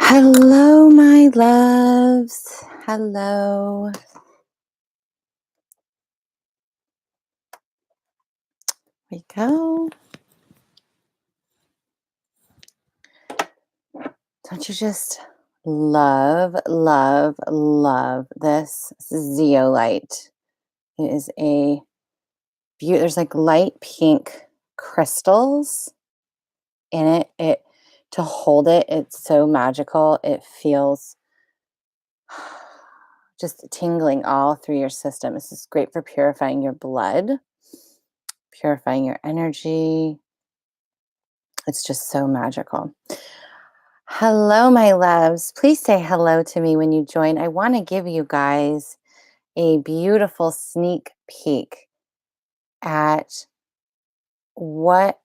Hello, my loves. Hello. Here we go. Don't you just love, love, love this zeolite? It is a beautiful, there's like light pink crystals in it. To hold it, it's so magical. It feels just tingling all through your system. This is great for purifying your blood, purifying your energy. It's just so magical. Hello, my loves. Please say hello to me when you join. I want to give you guys a beautiful sneak peek at what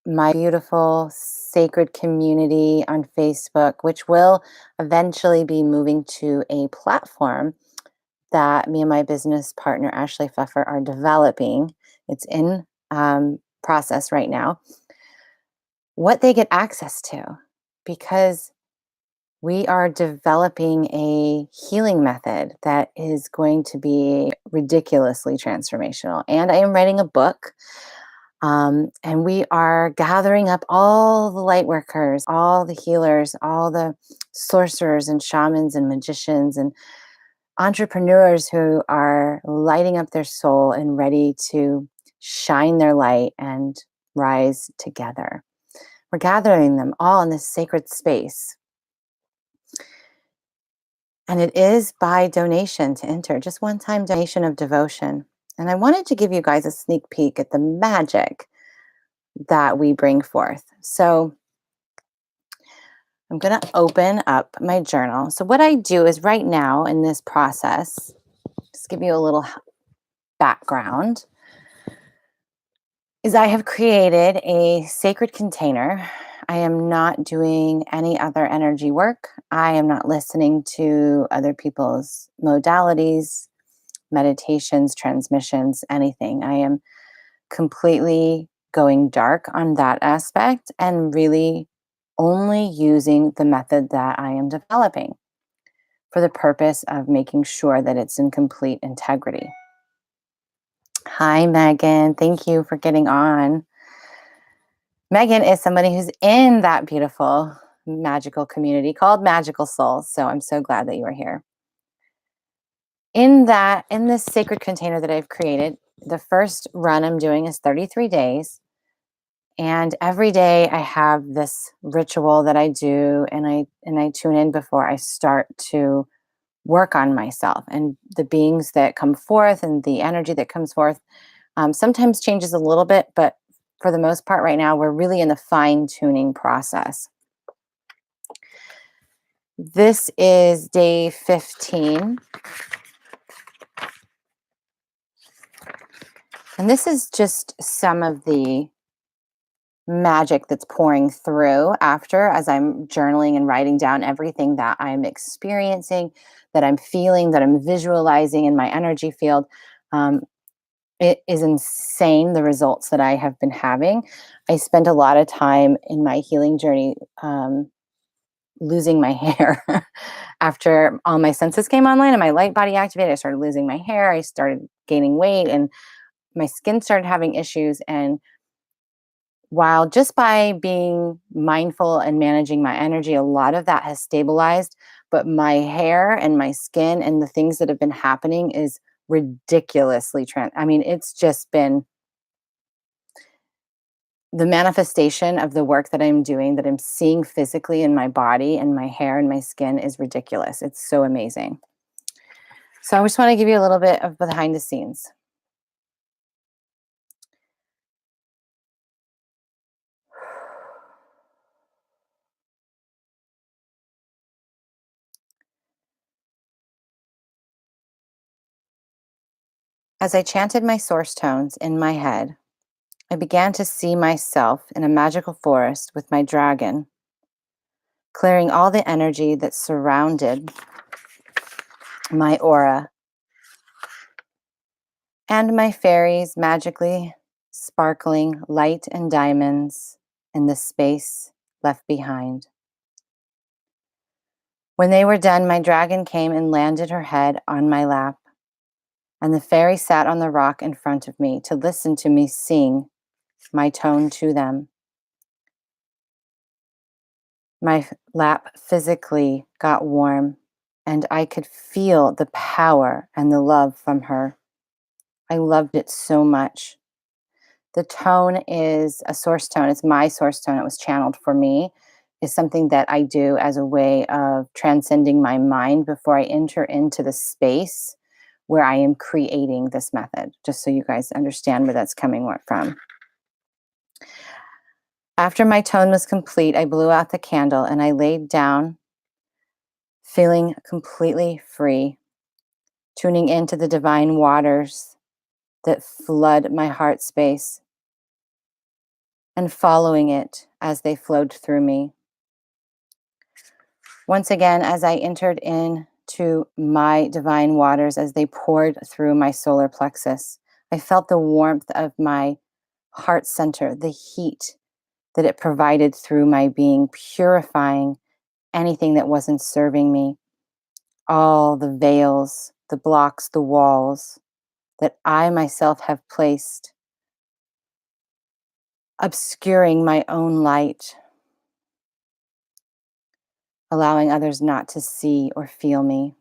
my beautiful sacred community on Facebook, which will eventually be moving to a platform that me and my business partner, Ashley Pfeffer, are developing. It's in process right now. What they get access to, because we are developing a healing method that is going to be ridiculously transformational. And I am writing a book. And we are gathering up all the light workers, all the healers, all the sorcerers and shamans and magicians and entrepreneurs who are lighting up their soul and ready to shine their light and rise together. We're gathering them all in this sacred space. And it is by donation to enter, just one-time donation of devotion. And I wanted to give you guys a sneak peek at the magic that we bring forth. So I'm going to open up my journal. So what I do is right now in this process, just give you a little background, is I have created a sacred container. I am not doing any other energy work. I am not listening to other people's modalities, meditations, transmissions, anything. I am completely going dark on that aspect and really only using the method that I am developing for the purpose of making sure that it's in complete integrity. Hi, Megan. Thank you for getting on. Megan is somebody who's in that beautiful, magical community called Magical Souls. So I'm so glad that you are here. In this sacred container that I've created, the first run I'm doing is 33 days. And every day I have this ritual that I do, and I tune in before I start to work on myself and the beings that come forth and the energy that comes forth. Sometimes changes a little bit, but for the most part right now, we're really in the fine tuning process. This is day 15. And this is just some of the magic that's pouring through after, as I'm journaling and writing down everything that I'm experiencing, that I'm feeling, that I'm visualizing in my energy field. It is insane, the results that I have been having. I spent a lot of time in my healing journey losing my hair. After all my senses came online and my light body activated, I started losing my hair. I started gaining weight and my skin started having issues. And while just by being mindful and managing my energy, a lot of that has stabilized, but my hair and my skin and the things that have been happening is ridiculously I mean, it's just been the manifestation of the work that I'm doing, that I'm seeing physically in my body and my hair and my skin is ridiculous. It's so amazing. So I just want to give you a little bit of behind the scenes. As I chanted my source tones in my head, I began to see myself in a magical forest with my dragon, clearing all the energy that surrounded my aura, and my fairies magically sparkling light and diamonds in the space left behind. When they were done, my dragon came and landed her head on my lap, and the fairy sat on the rock in front of me to listen to me sing my tone to them. My lap physically got warm, and I could feel the power and the love from her. I loved it so much. The tone is a source tone. It's my source tone. It was channeled for me. Is something that I do as a way of transcending my mind before I enter into the space where I am creating this method, just so you guys understand where that's coming from. After my tone was complete, I blew out the candle and I laid down, feeling completely free, tuning into the divine waters that flood my heart space and following it as they flowed through me. Once again, as I entered into my divine waters, as they poured through my solar plexus, I felt the warmth of my heart center, the heat that it provided through my being, purifying anything that wasn't serving me, all the veils, the blocks, the walls that I myself have placed, obscuring my own light, allowing others not to see or feel me.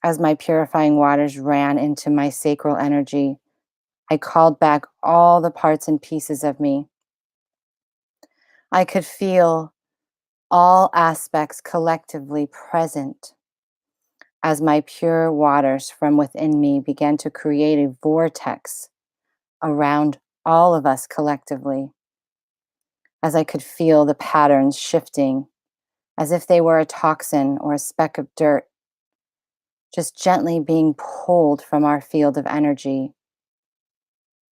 As my purifying waters ran into my sacral energy, I called back all the parts and pieces of me. I could feel all aspects collectively present as my pure waters from within me began to create a vortex around all of us collectively, as I could feel the patterns shifting as if they were a toxin or a speck of dirt, just gently being pulled from our field of energy,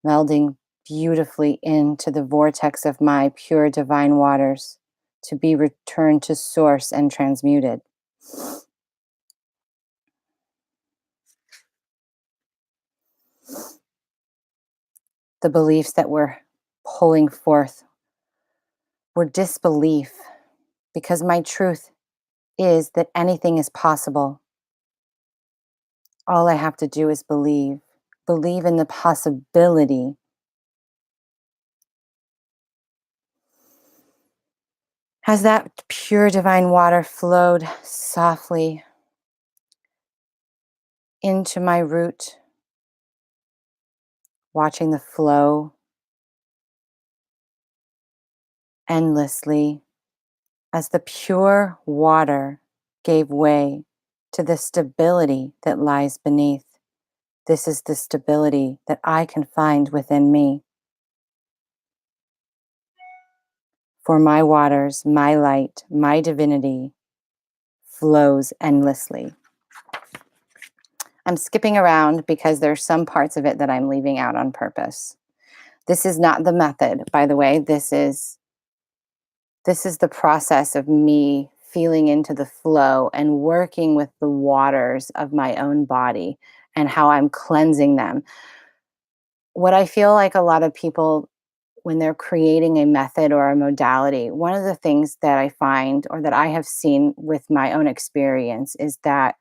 melding beautifully into the vortex of my pure divine waters to be returned to source and transmuted. The beliefs that were pulling forth were disbelief, because my truth is that anything is possible. All I have to do is believe in the possibility. As that pure divine water flowed softly into my root, watching the flow endlessly, as the pure water gave way to the stability that lies beneath. This is the stability that I can find within me. For my waters, my light, my divinity flows endlessly. I'm skipping around because there's some parts of it that I'm leaving out on purpose. This is not the method, by the way. This is the process of me feeling into the flow and working with the waters of my own body and how I'm cleansing them. What I feel like a lot of people, when they're creating a method or a modality, one of the things that I find or that I have seen with my own experience is that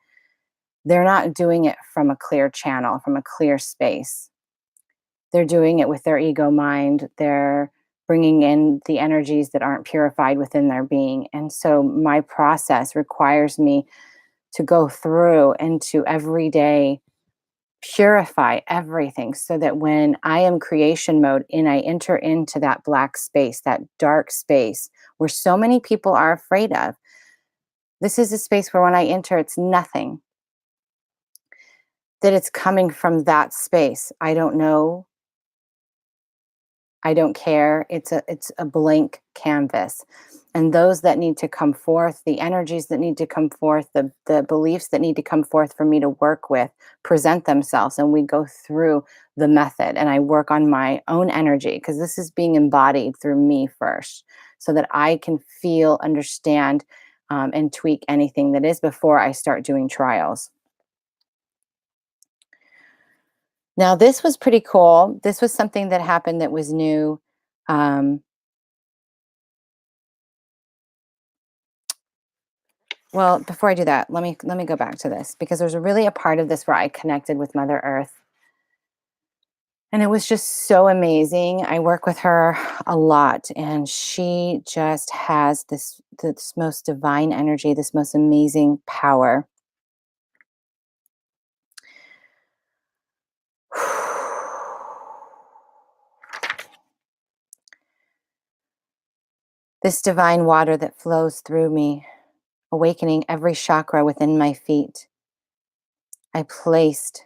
they're not doing it from a clear channel, from a clear space. They're doing it with their ego mind. They're bringing in the energies that aren't purified within their being. And so my process requires me to go through and to every day purify everything so that when I am creation mode and I enter into that black space, that dark space where so many people are afraid of, this is a space where when I enter, it's nothing. That it's coming from that space. I don't know. I don't care. It's a blank canvas. And those that need to come forth, the energies that need to come forth, the beliefs that need to come forth for me to work with, present themselves. And we go through the method and I work on my own energy because this is being embodied through me first so that I can feel, understand, and tweak anything that is before I start doing trials. Now, this was pretty cool. This was something that happened that was new. Um, Well, before I do that, let me go back to this because there's really a part of this where I connected with Mother Earth. And it was just so amazing. I work with her a lot, and she just has this most divine energy, this most amazing power. This divine water that flows through me, awakening every chakra within my feet. I placed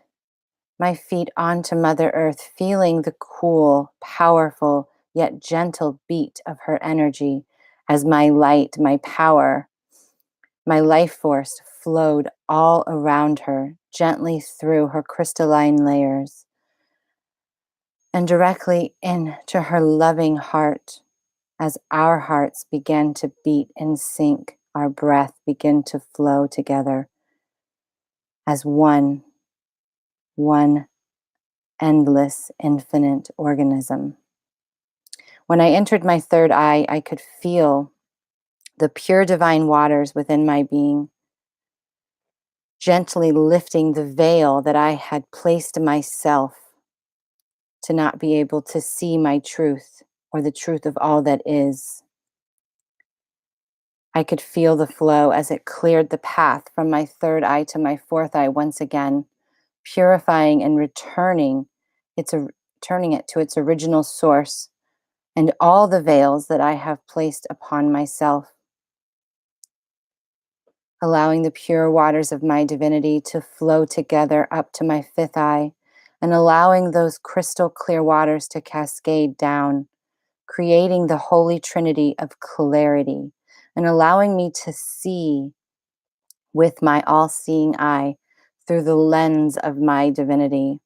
my feet onto Mother Earth, feeling the cool, powerful, yet gentle beat of her energy as my light, my power, my life force flowed all around her, gently through her crystalline layers and directly into her loving heart. As our hearts began to beat in sync, our breath began to flow together as one endless, infinite organism. When I entered my third eye, I could feel the pure divine waters within my being, gently lifting the veil that I had placed myself to not be able to see my truth or the truth of all that is. I could feel the flow as it cleared the path from my third eye to my fourth eye once again, purifying and turning it to its original source and all the veils that I have placed upon myself, allowing the pure waters of my divinity to flow together up to my fifth eye, and allowing those crystal clear waters to cascade down, creating the holy trinity of clarity, and allowing me to see with my all-seeing eye through the lens of my divinity.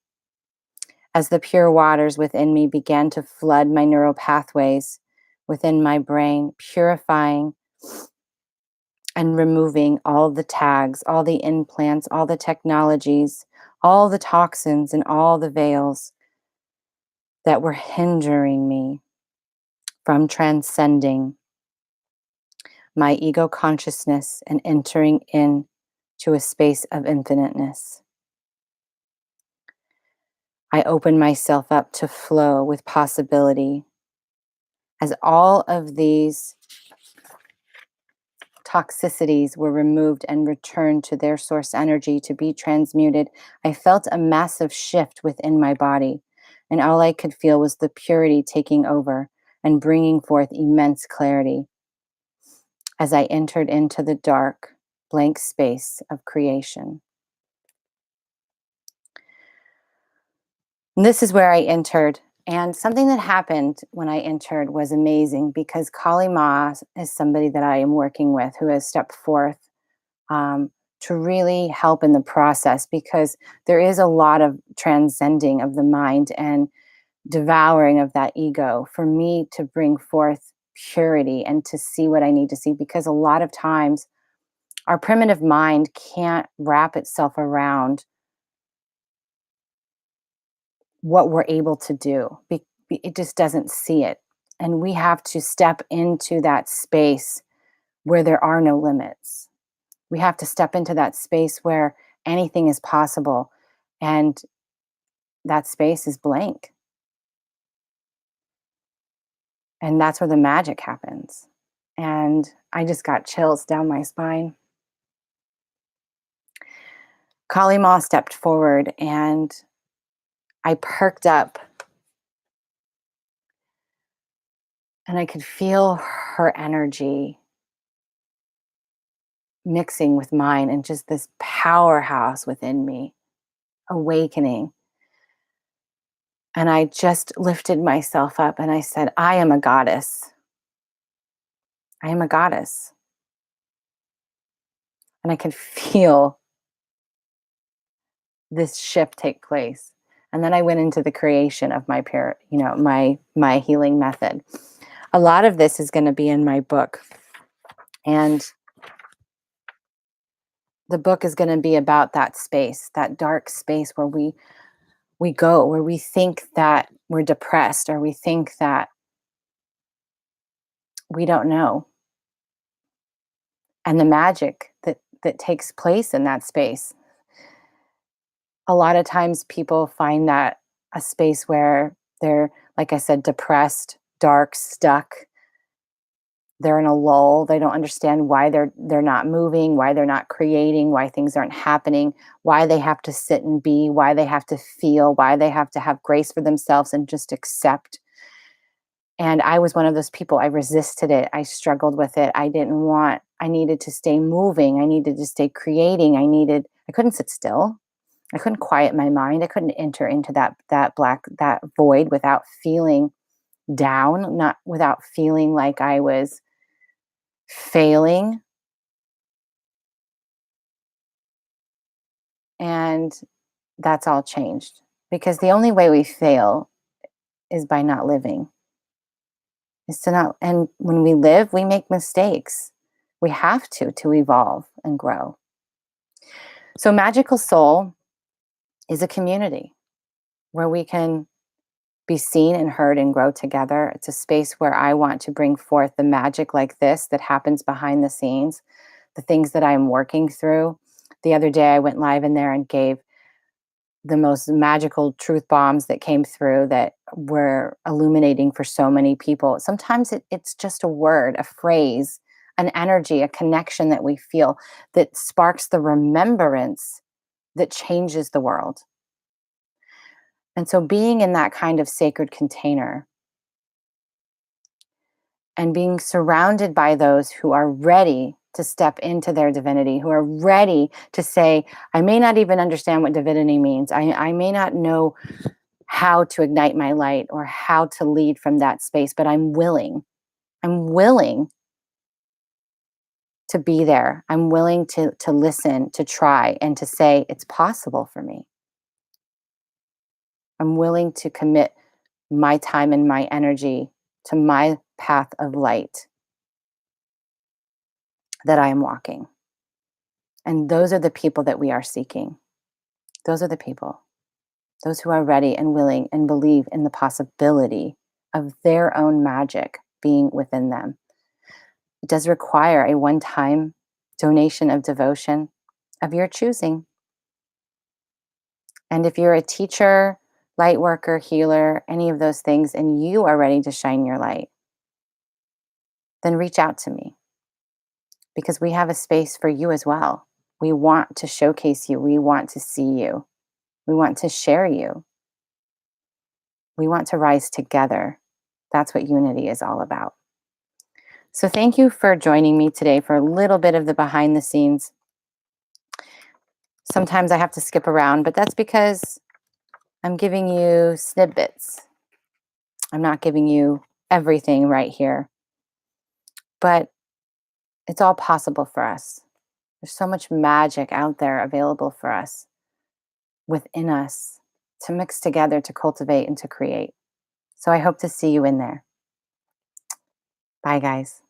As the pure waters within me began to flood my neural pathways within my brain, purifying and removing all the tags, all the implants, all the technologies, all the toxins, and all the veils that were hindering me from transcending my ego consciousness and entering in to a space of infiniteness. I opened myself up to flow with possibility as all of these toxicities were removed and returned to their source energy to be transmuted. I felt a massive shift within my body, and all I could feel was the purity taking over and bringing forth immense clarity as I entered into the dark, blank space of creation. And this is where I entered. And something that happened when I entered was amazing because Kali Ma is somebody that I am working with who has stepped forth to really help in the process, because there is a lot of transcending of the mind and devouring of that ego for me to bring forth purity and to see what I need to see, because a lot of times our primitive mind can't wrap itself around what we're able to do. It just doesn't see it. And we have to step into that space where there are no limits. We have to step into that space where anything is possible. And that space is blank. And that's where the magic happens. And I just got chills down my spine. Kali Ma stepped forward and I perked up and I could feel her energy mixing with mine and just this powerhouse within me awakening. And I just lifted myself up and I said, I am a goddess. I am a goddess. And I could feel this shift take place. And then I went into the creation of my healing method. A lot of this is going to be in my book. And the book is going to be about that space, that dark space where we go, where we think that we're depressed or we think that we don't know. And the magic that that takes place in that space. A lot of times people find that a space where they're, like I said, depressed, dark, stuck. They're in a lull. They don't understand why they're not moving, why they're not creating, why things aren't happening, why they have to sit and be, why they have to feel, why they have to have grace for themselves and just accept. And I was one of those people. I resisted it. I struggled with it. I needed to stay moving. I needed to stay creating. I couldn't sit still. I couldn't quiet my mind. I couldn't enter into that void without feeling down, not without feeling like I was failing. And that's all changed because the only way we fail is by not living. Is to not and when we live, we make mistakes. We have to evolve and grow. So Magical Soul is a community where we can be seen and heard and grow together. It's a space where I want to bring forth the magic like this that happens behind the scenes, the things that I'm working through. The other day, I went live in there and gave the most magical truth bombs that came through that were illuminating for so many people. Sometimes it's just a word, a phrase, an energy, a connection that we feel that sparks the remembrance that changes the world. And so being in that kind of sacred container and being surrounded by those who are ready to step into their divinity, who are ready to say, I may not even understand what divinity means. I may not know how to ignite my light or how to lead from that space, but I'm willing. I'm willing to be there. I'm willing to listen, to try, and to say it's possible for me. I'm willing to commit my time and my energy to my path of light that I am walking. And those are the people that we are seeking. Those are the people, those who are ready and willing and believe in the possibility of their own magic being within them. It does require a one time donation of devotion of your choosing. And if you're a teacher, light worker, healer, any of those things, and you are ready to shine your light, then reach out to me because we have a space for you as well. We want to showcase you. We want to see you. We want to share you. We want to rise together. That's what unity is all about. So thank you for joining me today for a little bit of the behind the scenes. Sometimes I have to skip around, but that's because I'm giving you snippets. I'm not giving you everything right here, but it's all possible for us. There's so much magic out there available for us, within us, to mix together, to cultivate, and to create. So I hope to see you in there. Bye, guys.